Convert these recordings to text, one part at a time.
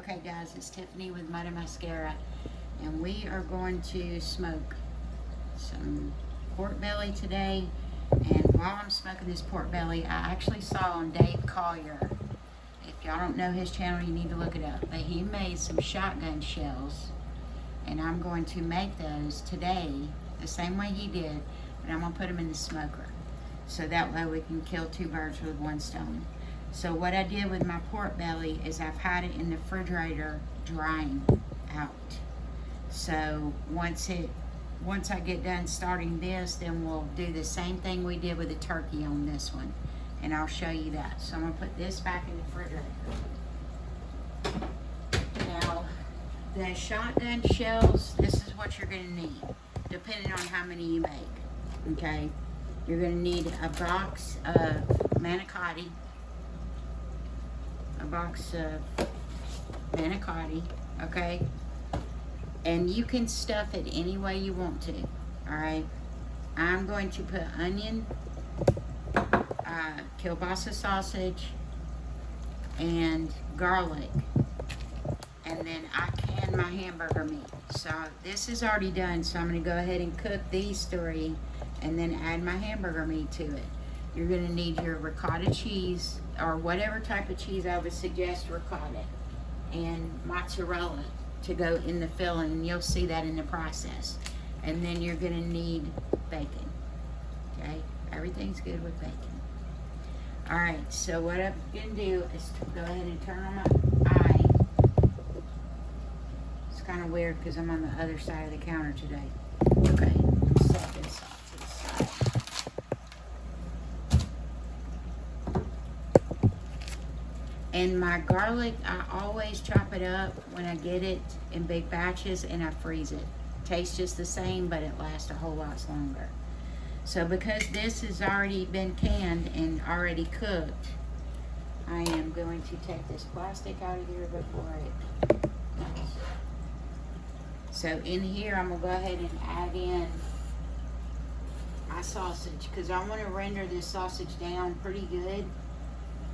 Okay guys, it's Tiffany with Mudda Mascara, and we are going to smoke some pork belly today. And while I'm smoking this pork belly, I actually saw on Dave Collier, if y'all don't know his channel, you need to look it up, but he made some shotgun shells, and I'm going to make those today the same way he did, but I'm going to put them in the smoker, so that way we can kill two birds with one stone. So what I did with my pork belly is I've had it in the refrigerator drying out. So once I get done starting this, then we'll do the same thing we did with the turkey on this one. And I'll show you that. So I'm gonna put this back in the refrigerator. Now, the shotgun shells, this is what you're gonna need, depending on how many you make, okay? You're gonna need a box of manicotti, okay? And you can stuff it any way you want to, all right? I'm going to put onion, kielbasa sausage, and garlic, and then I can my hamburger meat. So this is already done, so I'm gonna go ahead and cook these three and then add my hamburger meat to it. You're gonna need your ricotta cheese, or whatever type of cheese. I would suggest ricotta, and mozzarella to go in the filling, and you'll see that in the process. And then you're gonna need bacon, okay? Everything's good with bacon. All right, so what I'm gonna do is to go ahead and turn on my eye. It's kind of weird because I'm on the other side of the counter today. Okay, let's set this off to the side. And my garlic, I always chop it up when I get it in big batches and I freeze it. Tastes just the same, but it lasts a whole lot longer. So because this has already been canned and already cooked, I am going to take this plastic out of here before it. So in here, I'm gonna go ahead and add in my sausage, because I want to render this sausage down pretty good.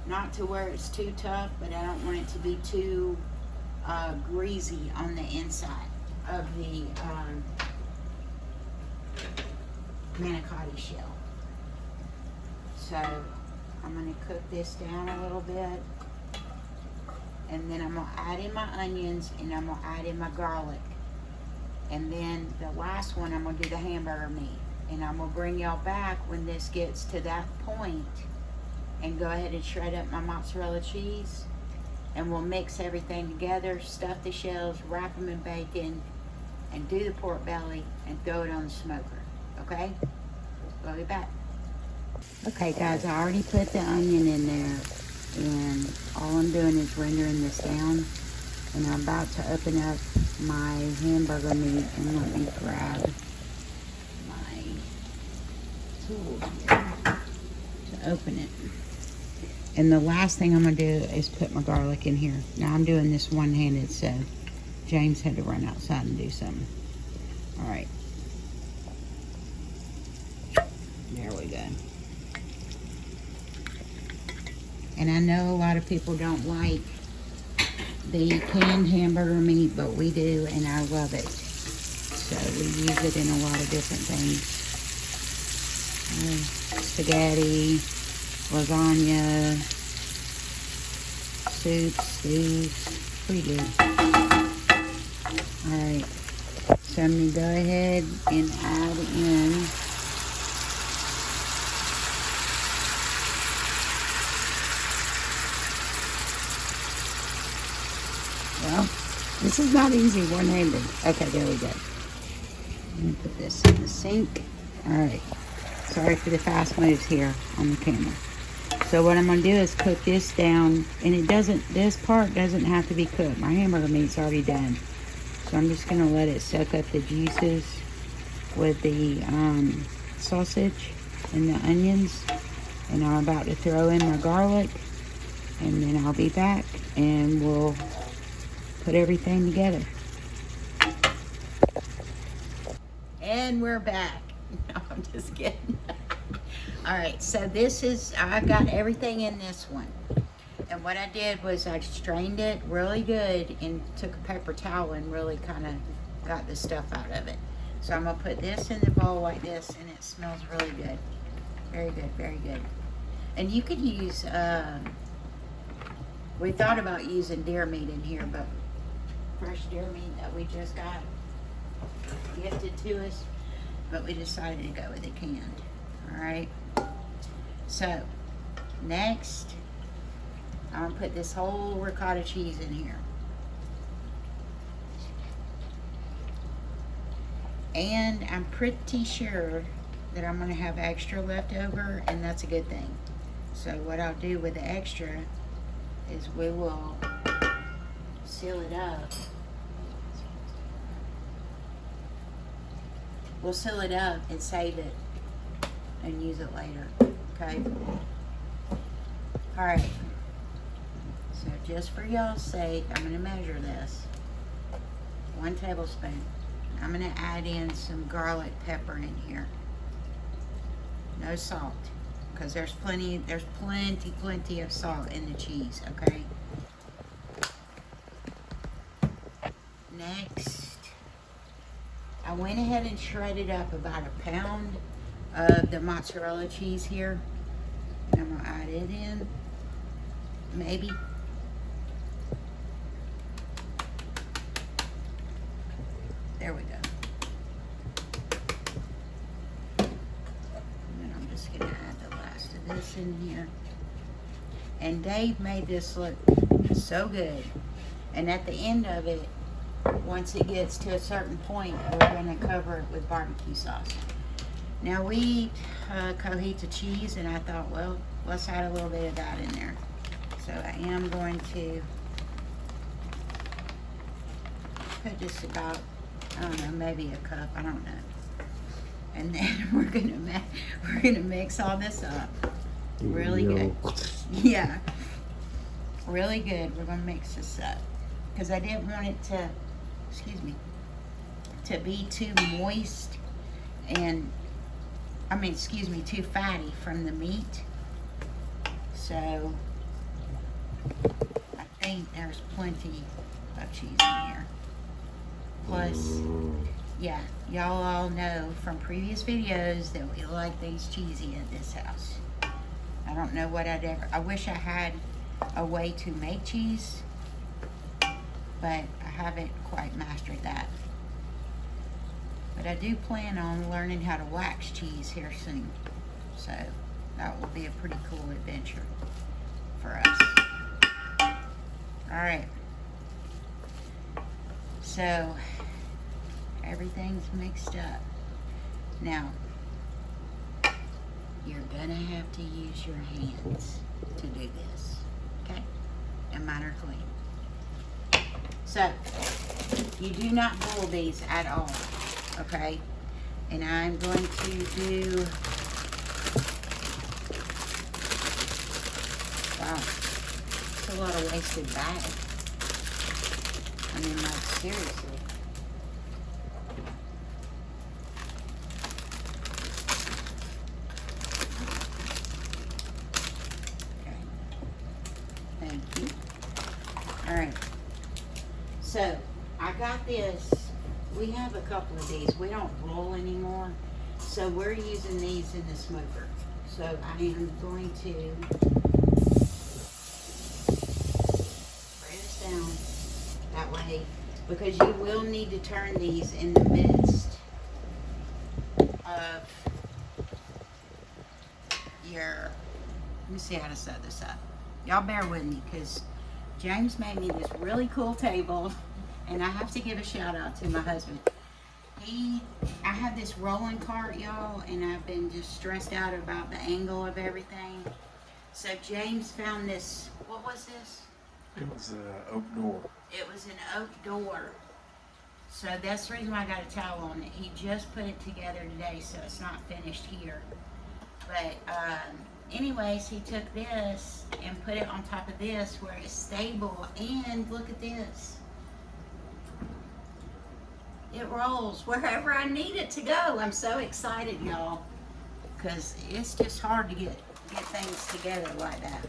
Not to where it's too tough, but I don't want it to be too greasy on the inside of the manicotti shell. So I'm going to cook this down a little bit, and then I'm going to add in my onions, and I'm going to add in my garlic, and then the last one I'm going to do the hamburger meat. And I'm going to bring y'all back when this gets to that point, and go ahead and shred up my mozzarella cheese, and we'll mix everything together, stuff the shells, wrap them in bacon, and do the pork belly and throw it on the smoker, okay? We'll be back. Okay guys, I already put the onion in there, and all I'm doing is rendering this down, and I'm about to open up my hamburger meat, and let me grab my tool here to open it. And the last thing I'm gonna do is put my garlic in here. Now I'm doing this one-handed, so James had to run outside and do something. All right. There we go. And I know a lot of people don't like the canned hamburger meat, but we do, and I love it. So we use it in a lot of different things. Spaghetti, lasagna, soups, stews, pretty good. Alright, so I'm going to go ahead and add in well, this is not easy one-handed. Okay, there we go. I'm going to put this in the sink. Alright. Sorry for the fast moves here on the camera. So what I'm going to do is cook this down, and this part doesn't have to be cooked. My hamburger meat's already done. So I'm just going to let it soak up the juices with the sausage and the onions. And I'm about to throw in my garlic, and then I'll be back and we'll put everything together. And we're back. No, I'm just kidding. All right, so this is, I got everything in this one. And what I did was I strained it really good and took a paper towel and really kind of got the stuff out of it. So I'm going to put this in the bowl like this, and it smells really good. Very good, very good. And you could use, we thought about using deer meat in here, but fresh deer meat that we just got gifted to us, but we decided to go with it canned. All right. So next, I'm gonna put this whole ricotta cheese in here. And I'm pretty sure that I'm gonna have extra left over, and that's a good thing. So what I'll do with the extra is we will seal it up. We'll seal it up and save it and use it later, okay? All right, so just for y'all's sake, I'm gonna measure this. 1 tablespoon. I'm gonna add in some garlic pepper in here. No salt, because there's plenty of salt in the cheese, okay? Next, I went ahead and shredded up about 1 pound of the mozzarella cheese here. And I'm gonna add it in, maybe. There we go. And then I'm just gonna add the last of this in here. And Dave made this look so good. And at the end of it, once it gets to a certain point, we're gonna cover it with barbecue sauce. Now we eat cojita cheese, and I thought, well, let's add a little bit of that in there. So I am going to put just about, I don't know, maybe a cup, I don't know. And then we're gonna mix all this up. Really good. Yeah, really good. We're gonna mix this up because I didn't want it to, excuse me, to be too moist and, I mean, excuse me, too fatty from the meat. So I think there's plenty of cheese in here. Plus, yeah, y'all all know from previous videos that we like things cheesy at this house. I don't know what I wish I had a way to make cheese, but I haven't quite mastered that. But I do plan on learning how to wax cheese here soon. So that will be a pretty cool adventure for us. All right. So everything's mixed up. Now, you're gonna have to use your hands to do this, okay? And mine are clean. So, you do not boil these at all, okay? And I'm going to do, wow, that's a lot of wasted bag. I mean, like, seriously. Alright, so I got this. We have a couple of these. We don't roll anymore, so we're using these in the smoker. So I am going to spray this down that way, because you will need to turn these in the midst of your, let me see how to set this up. Y'all bear with me, because James made me this really cool table, and I have to give a shout out to my husband. I have this rolling cart, y'all, and I've been just stressed out about the angle of everything. So James found this, what was this? It was an oak door. It was an oak door. So that's the reason why I got a towel on it. He just put it together today, so it's not finished here. But anyways, he took this and put it on top of this where it's stable, and look at this. It rolls wherever I need it to go. I'm so excited, y'all, because it's just hard to get things together like that.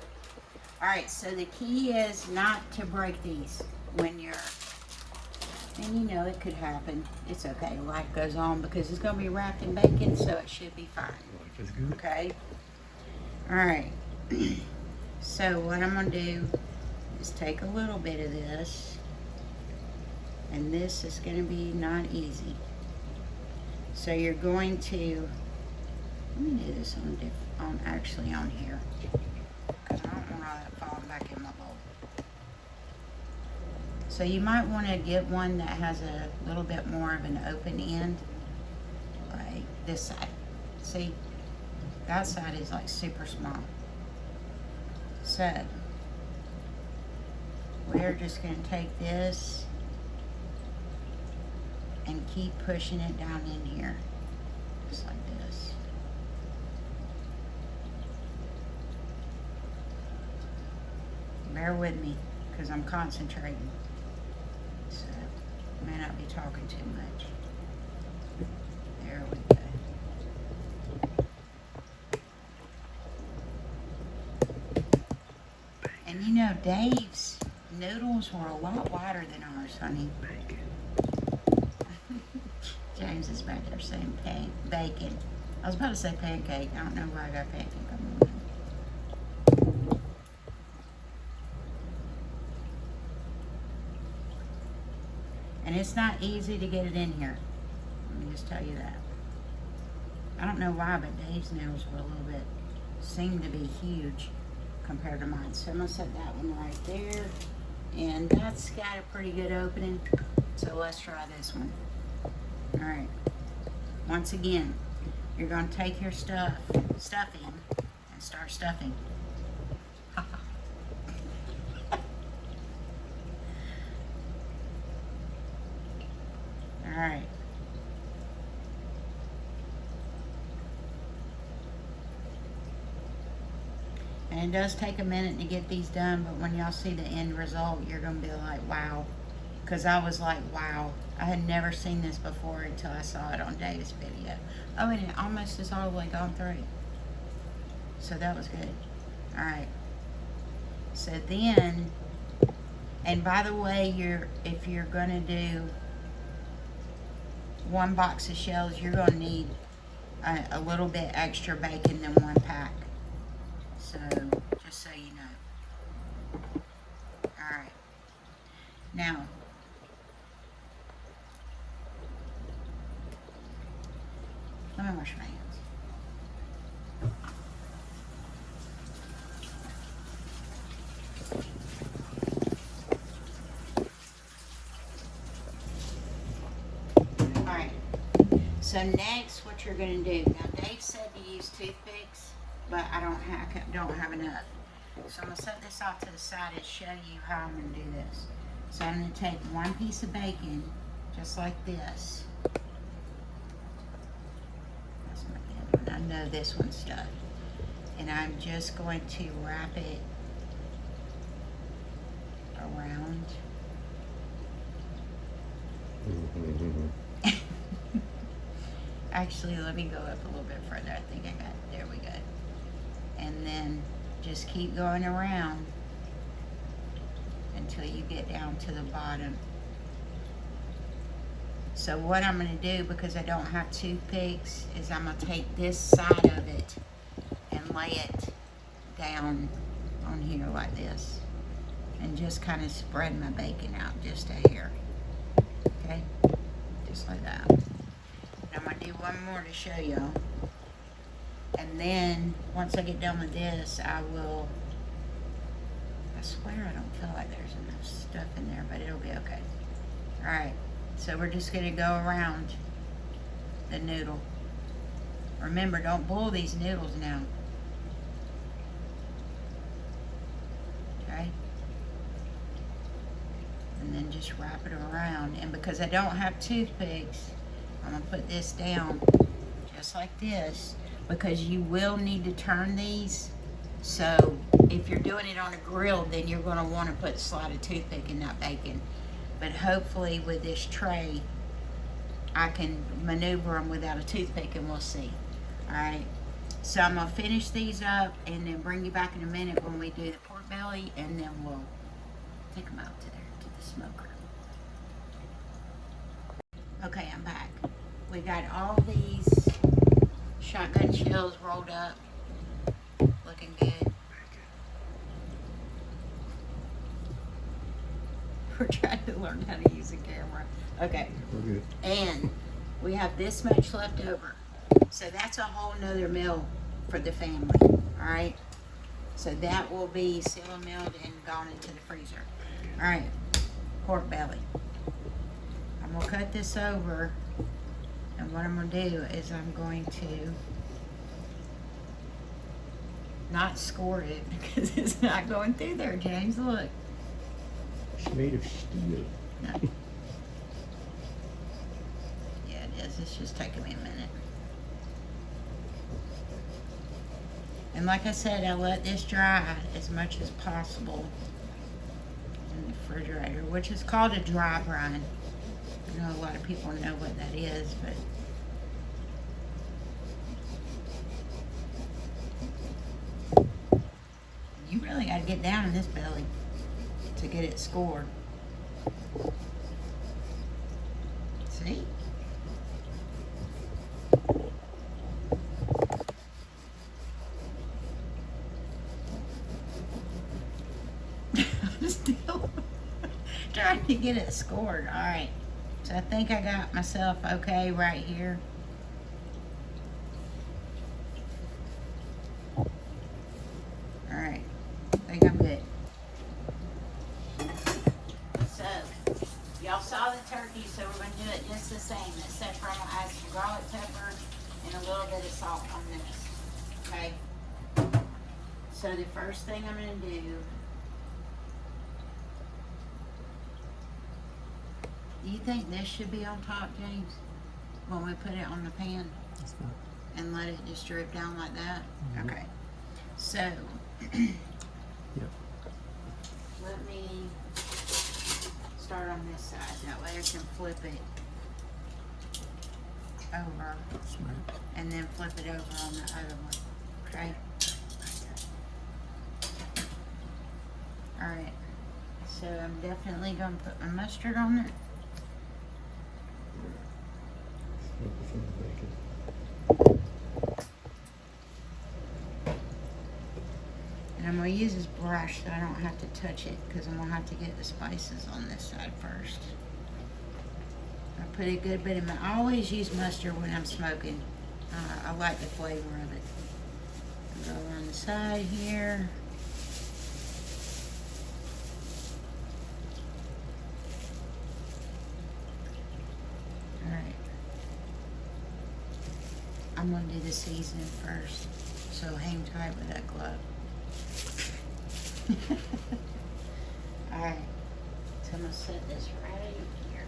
Alright, so the key is not to break these when you're, and you know it could happen. It's okay, life goes on because it's going to be wrapped in bacon, so it should be fine. Life is good. Okay? Alright, so what I'm going to do is take a little bit of this, and this is going to be not easy. So you're going to, let me do this actually on here, because I don't want all that falling back in my bowl. So you might want to get one that has a little bit more of an open end, like this side. See, that side is like super small. So we're just going to take this and keep pushing it down in here, just like this. Bear with me, because I'm concentrating. So, I may not be talking too much. There we go. And you know, Dave's noodles were a lot wider than ours, honey. James is back there saying bacon. I was about to say pancake. I don't know where I got pancake on my mind. And it's not easy to get it in here. Let me just tell you that. I don't know why, but Dave's nails were a little bit, seemed to be huge compared to mine. So I'm going to set that one right there. And that's got a pretty good opening. So let's try this one. Alright. Once again, you're going to take your stuffing, and start stuffing. Alright. And it does take a minute to get these done, but when y'all see the end result, you're going to be like, wow. Because I was like, wow. I had never seen this before until I saw it on Dave's video. Oh, and it almost is all the way gone through. So that was good. Alright. So then, and by the way, if you're going to do one box of shells, you're going to need a little bit extra bacon than one pack. So, just so you know. Alright. Now, let me wash my hands. Alright. So next, what you're going to do. Now, Dave said to use toothpicks, but I don't have enough. So I'm going to set this off to the side and show you how I'm going to do this. So I'm going to take one piece of bacon, just like this. That's my other one. I know this one's stuck. And I'm just going to wrap it around. Actually, let me go up a little bit further. I think I got it. There we go. And then just keep going around until you get down to the bottom. So what I'm going to do, because I don't have toothpicks, is I'm going to take this side of it and lay it down on here like this. And just kind of spread my bacon out just a hair. Okay? Just like that. And I'm going to do one more to show y'all. And then, once I get done with this, I swear I don't feel like there's enough stuff in there, but it'll be okay. Alright, so we're just going to go around the noodle. Remember, don't boil these noodles now. Okay? And then just wrap it around. And because I don't have toothpicks, I'm going to put this down just like this. Because you will need to turn these. So if you're doing it on a grill, then you're going to want to put a slide of toothpick in that bacon. But hopefully with this tray, I can maneuver them without a toothpick, and we'll see. Alright, so I'm going to finish these up and then bring you back in a minute when we do the pork pork belly, and then we'll take them out to the smoker. Okay, I'm back. We got all these shotgun shells rolled up, looking good. We're trying to learn how to use a camera. Okay. We're good. And we have this much left over. So that's a whole nother meal for the family. All right. So that will be sealed, milled, and gone into the freezer. All right. Pork belly. I'm going to cut this over. And what I'm going to do is I'm going to not score it because it's not going through there, James. Look. It's made of steel. No. Yeah, it is. It's just taking me a minute. And like I said, I let this dry as much as possible in the refrigerator, which is called a dry brine. I know a lot of people know what that is, but you really got to get down in this belly to get it scored. See? I'm still trying to get it scored. All right. So I think I got myself okay right here. All right. I think I'm good. So, y'all saw the turkey, so we're going to do it just the same, except for I'm going to add some garlic pepper and a little bit of salt on this. Okay? So the first thing I'm going to do, you think this should be on top, James? When we put it on the pan That's fine. and let it just drip down like that? Mhm. Okay. So, Yep. let me start on this side. That way I can flip it over Smart. and then flip it over on the other one. Okay? Alright. So I'm definitely going to put my mustard on it. Focus on the bacon. And I'm going to use this brush so I don't have to touch it because I'm going to have to get the spices on this side first. I put a good bit of I always use mustard when I'm smoking. I like the flavor of it. Go around the side here. Alright. I'm going to do the seasoning first. So hang tight with that glove. Alright. So I'm going to set this right here.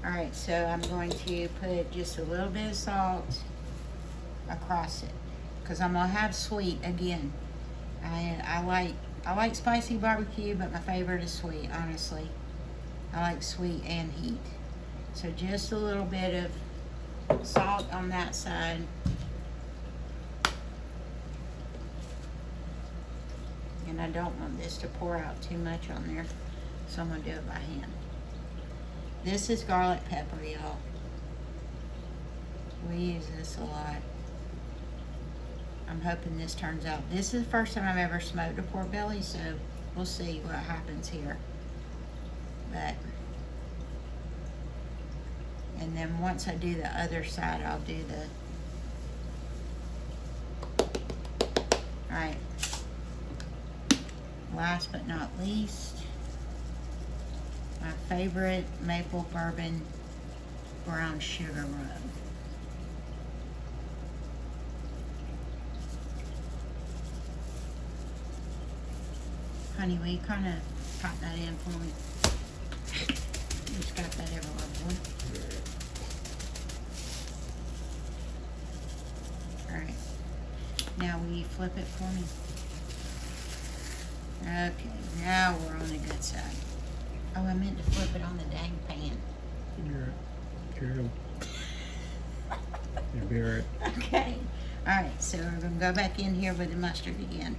Alright, so I'm going to put just a little bit of salt across it. Because I'm going to have sweet again. I like spicy barbecue, but my favorite is sweet, honestly. I like sweet and heat. So just a little bit of salt on that side. And I don't want this to pour out too much on there, so I'm going to do it by hand. This is garlic pepper, y'all. We use this a lot. I'm hoping this turns out. This is the first time I've ever smoked a pork belly, so we'll see what happens here. But, and then once I do the other side, I'll do the, alright. Last but not least, my favorite maple bourbon brown sugar rub. Honey, will you kind of pop that in for me? Just got that everywhere, boy. Alright. Now will you flip it for me? Okay, now we're on the good side. Oh, I meant to flip it on the dang pan. You're careful. You'll be alright. Okay. Alright, so we're going to go back in here with the mustard again.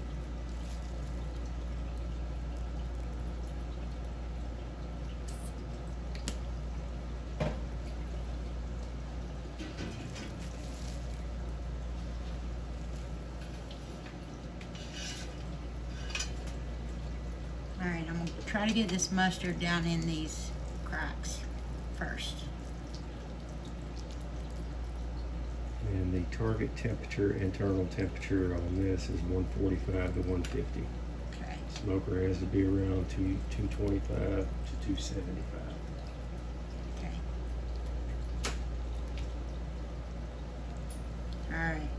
try to get this mustard down in these cracks first. And the target temperature, internal temperature on this is 145 to 150. Okay. Smoker has to be around 225 to 275. Okay. All right.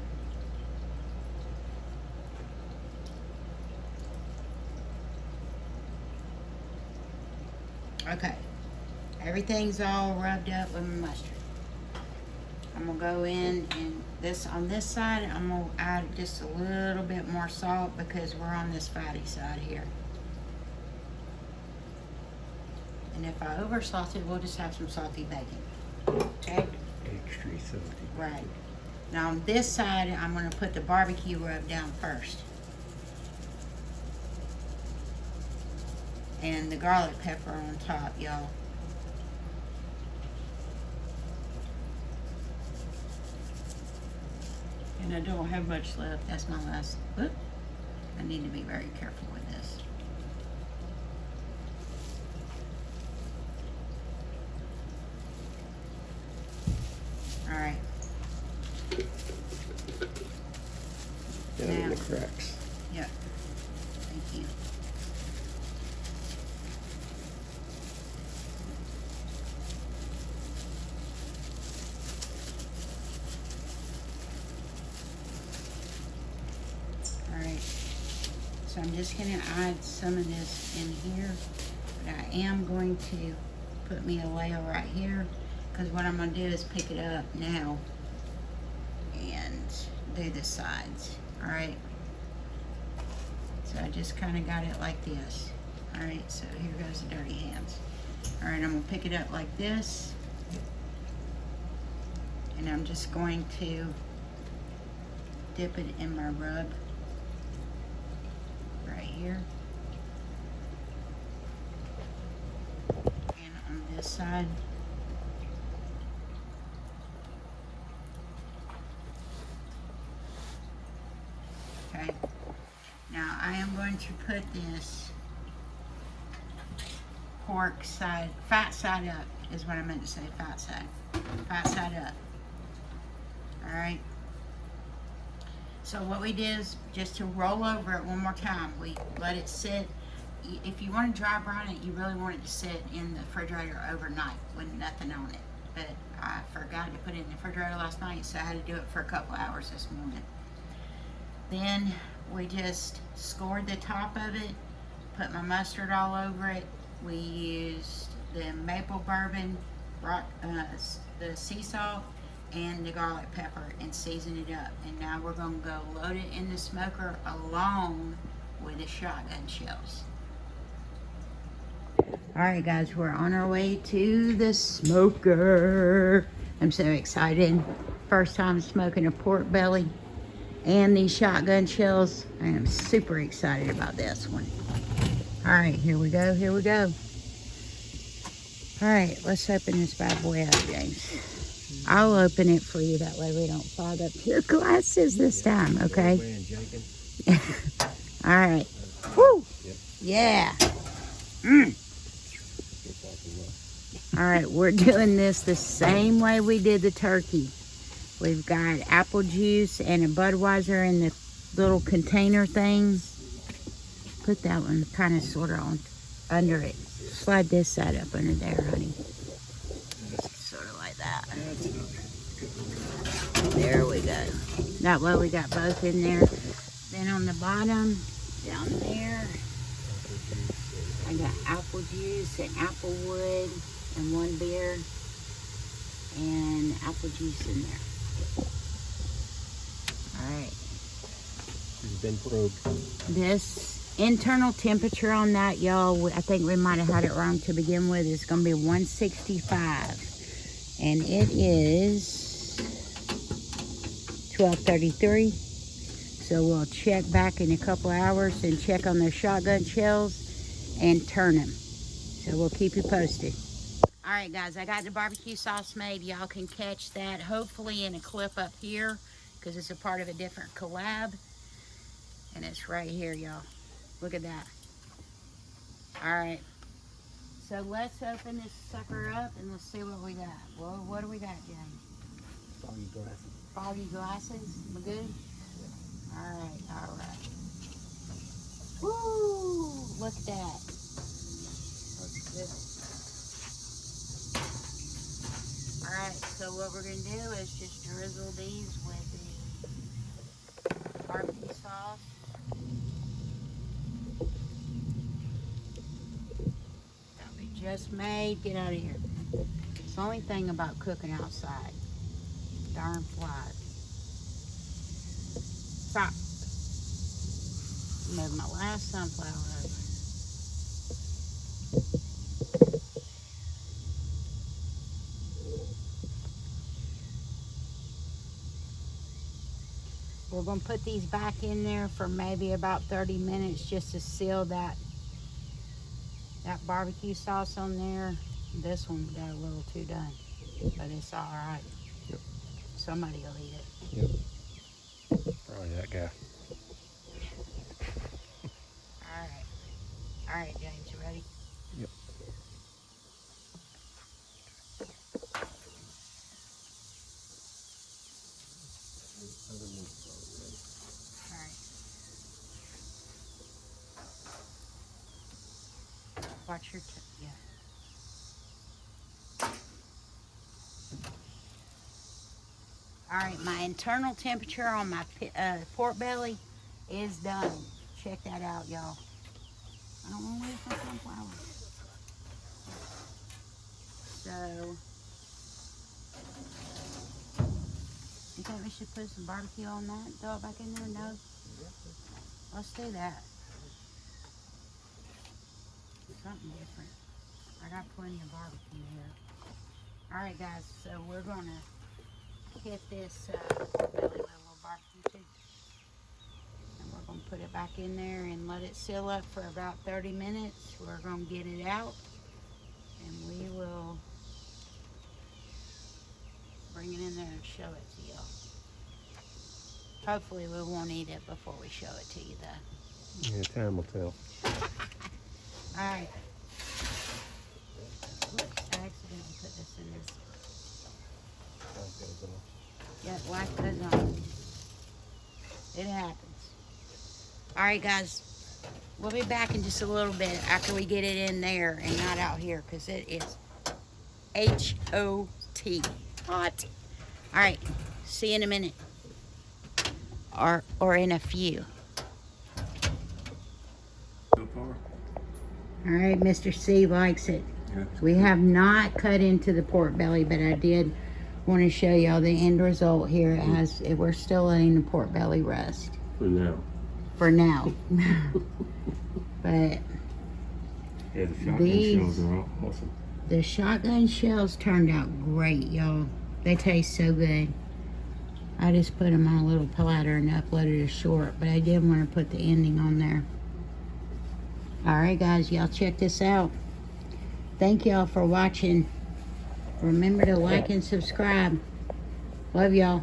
Okay. Everything's all rubbed up with mustard. I'm gonna go in and on this side, I'm gonna add just a little bit more salt because we're on this fatty side here. And if I over salt it, we'll just have some salty bacon. Okay? Extra salty. Right. Now on this side, I'm gonna put the barbecue rub down first. And the garlic pepper on top, y'all. And I don't have much left. That's my last. Whoop. I need to be very careful with this. All right. Down in Now. the cracks. Yep. Thank you. Alright, so I'm just going to add some of this in here, but I am going to put me a layer right here, because what I'm going to do is pick it up now and do the sides. Alright, so I just kind of got it like this. Alright, so here goes the dirty hands. Alright, I'm going to pick it up like this, and I'm just going to dip it in my rub right here, and on this side. Okay, now I am going to put this pork side, fat side up is what I meant to say, fat side up. All right. So what we did is just to roll over it one more time. We let it sit. If you want to dry brine it, you really want it to sit in the refrigerator overnight with nothing on it. But I forgot to put it in the refrigerator last night, so I had to do it for a couple hours this morning. Then we just scored the top of it, put my mustard all over it. We used the maple bourbon, the sea salt, and the garlic pepper, and season it up. And now we're going to go load it in the smoker along with the shotgun shells. Alright guys, we're on our way to the smoker. I'm so excited. First time smoking a pork belly and these shotgun shells. I am super excited about this one. Alright, here we go, here we go. Alright, let's open this bad boy up, James. I'll open it for you, that way we don't fog up your glasses this time, okay? Alright. Woo! Yeah. Alright, we're doing this the same way we did the turkey. We've got apple juice and a Budweiser in the little container thing. Put that one kind of sort of on under it. Slide this side up under there, honey. Sort of like that. There we go. That way we got both in there. Then on the bottom, down there, I got apple juice and apple wood and one beer and apple juice in there. Alright. It's been probed. This internal temperature on that, y'all, I think we might have had it wrong to begin with. It's going to be 165. And it is 12:33. So we'll check back in a couple hours and check on those shotgun shells and turn them. So we'll keep you posted. Alright guys, I got the barbecue sauce made. Y'all can catch that hopefully in a clip up here, because it's a part of a different collab. And it's right here, y'all. Look at that. Alright. So let's open this sucker up and let's see what we got. Well, what do we got, James? Foggy glasses. Foggy glasses? We good? Alright, alright. Woo! Look at that. Alright, so what we're going to do is just drizzle these with the barbecue sauce. That we just made. Get out of here. It's the only thing about cooking outside. Darn flies. Stop. Move my last sunflower over. We're going to put these back in there for maybe about 30 minutes just to seal that barbecue sauce on there. This one got a little too done, but it's all right. Yep. Somebody will eat it. Yep. Probably that guy. All right. All right, James, you ready? Yep. All right. Watch your yeah. All right, my internal temperature on my pork belly is done. Check that out, y'all. I don't want to waste my sunflower. So, you think we should put some barbecue on that? Throw it back in there? No? Let's do that. Something different. I got plenty of barbecue here. All right, guys, so we're going to hit this pork belly with a little barbecue too. And we're going to put it back in there and let it seal up for about 30 minutes. We're going to get it out and we will bring it in there and show it to y'all. Hopefully we won't eat it before we show it to you though. Yeah, time will tell. Alright. Oops, I accidentally put this in this. Yeah, life goes on. It happens. Alright guys, we'll be back in just a little bit after we get it in there and not out here because it is H-O-T. Hot. Alright, see you in a minute. Or in a few. So far? Alright, Mr. C likes it. Yeah. We have not cut into the pork belly, but I did want to show y'all the end result here. It has, we're still letting the pork belly rest. For now. For now. But Yeah, the shotgun These- shells are awesome. the shotgun shells turned out great, y'all. They taste so good. I just put them on a little platter and uploaded a short, but I did want to put the ending on there. Alright guys, y'all check this out. Thank y'all for watching. Remember to like and subscribe. Love y'all.